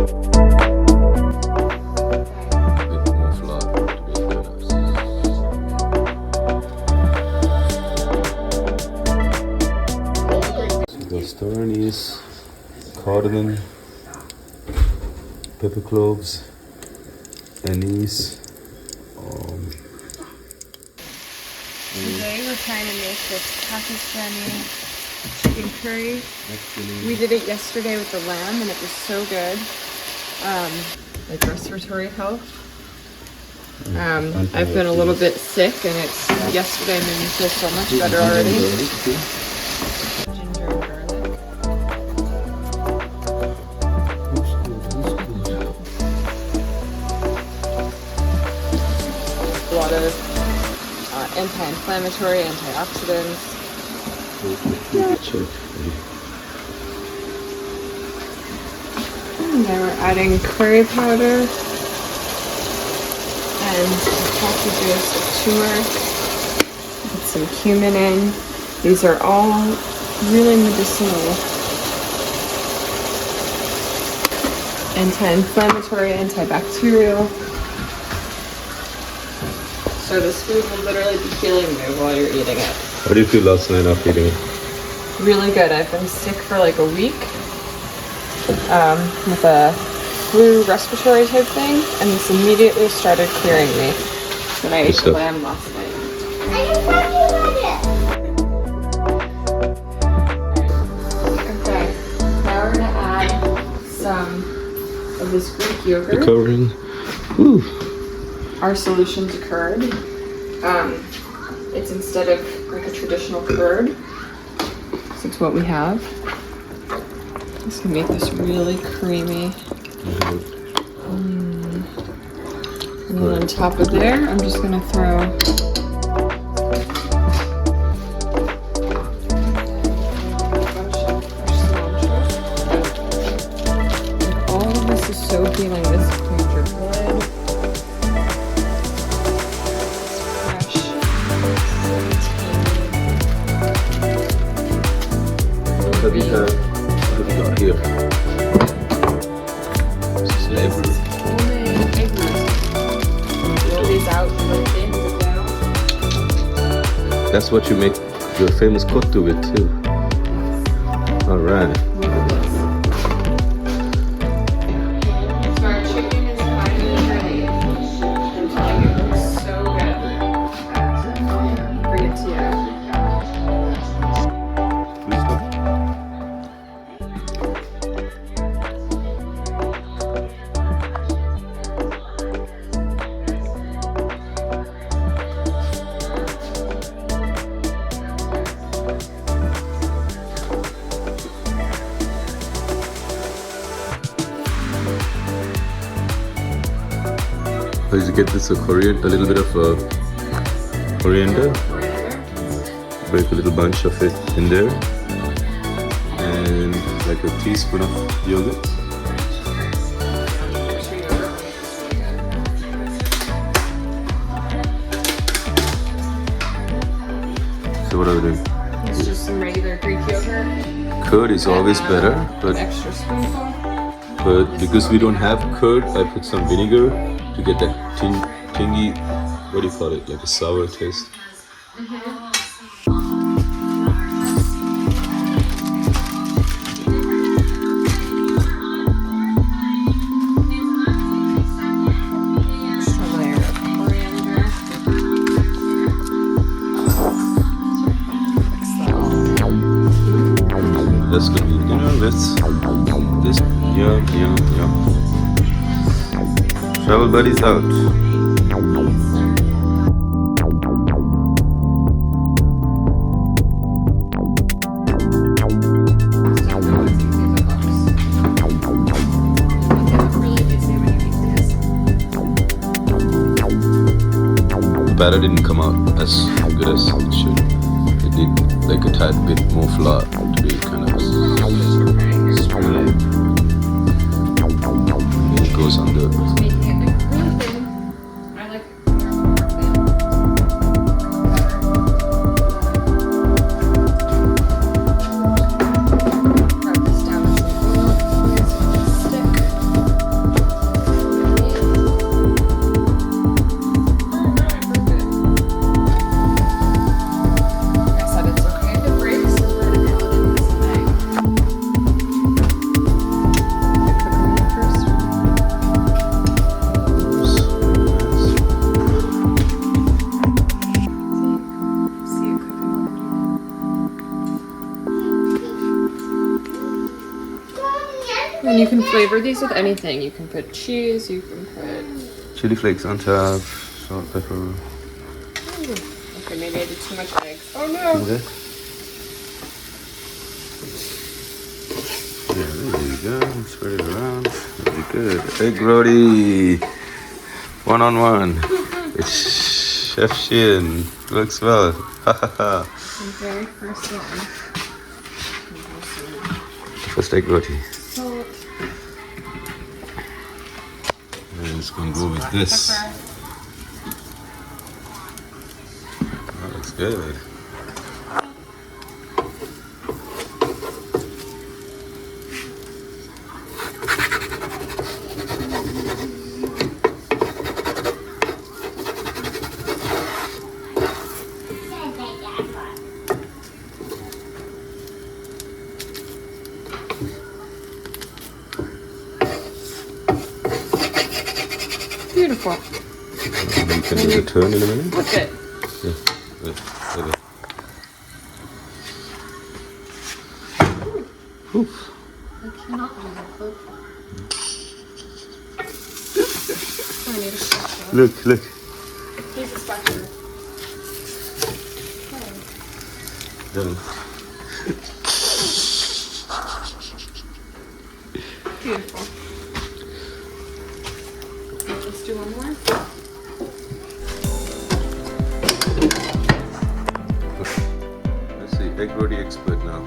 Star anise, cardamom, pepper cloves, anise. Today we're trying to make this Pakistani chicken curry. We did it yesterday with the lamb and it was so good. Like respiratory health. I've been a little bit sick and yesterday made me feel so much better already. Ginger and garlic. A lot of anti-inflammatory, antioxidants. And then we're adding curry powder and coffee juice of turmeric. Put some cumin in. These are all really medicinal. Anti-inflammatory, antibacterial. So this food will literally be healing you while you're eating it. How do you feel last night after eating it? Really good. I've been sick for like a week with a flu respiratory type thing, and this immediately started clearing me when I ate the lamb last night. Okay, now we're gonna add some of this Greek yogurt. The covering. Woo. Our solution to curd. It's instead of like a traditional curd. So it's what we have. Just gonna make this really creamy. And then on top of there, I'm just gonna throw all of this is so healing. This cleans your blood. What have you got here? This is egg roti. Homemade egg roti. Roll these out like this, down. That's what you make your famous kottu with too. Alright. So our chicken is finally ready. I'm telling you, it looks so good. Bring it to you. Please get this a little bit of coriander. Break a little bunch of it in there, and like a teaspoon of yogurt. So what are we doing? It's just some regular Greek yogurt. Curd is always better, but Extra spoonful. because we don't have curd, I put some vinegar to get that tingy, what do you call it, like a sour taste. Extra layer of coriander. That's gonna be dinner with this. Yum. Travel buddies out. The batter didn't come out as good as it should. It did like a tad bit more flour to be kind of smooth. It goes on the And you can flavor these with anything. You can put cheese, you can put... Chili flakes on top, salt, pepper. Ooh. Okay, maybe I did too much eggs. Oh no! Okay. Yeah, there you go. Spread it around. Very good. Egg roti. 1-on-1. It's Chef Shin. Looks well. Ha ha ha. The very first one. First egg roti. Salt. And it's gonna go with this. Pepper. That looks good. Beautiful. You can do the turn in a minute. Flip it. Yeah. Flip it. Oof. I cannot believe I flip. I need a spatula. Look. Here's a spatula. Done. Beautiful. Let's do one more. Let's see, egg roti expert now.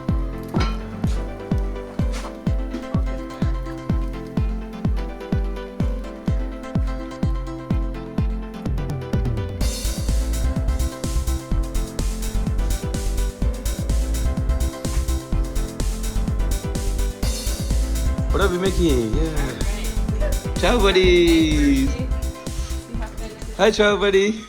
What are we making? Yeah. Ciao, buddies. Hi, ciao, buddy.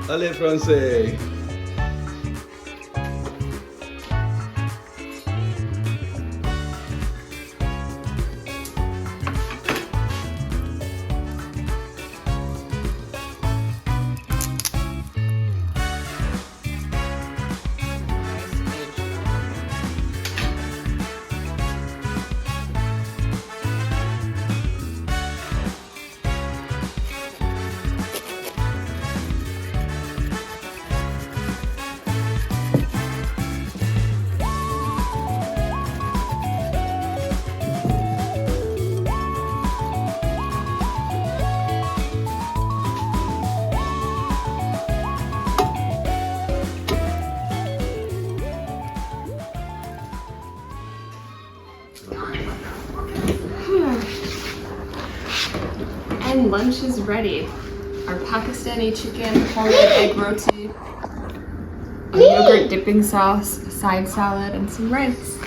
Allez, français. And lunch is ready. Our Pakistani chicken, homemade egg roti, a yogurt dipping sauce, a side salad, and some rice.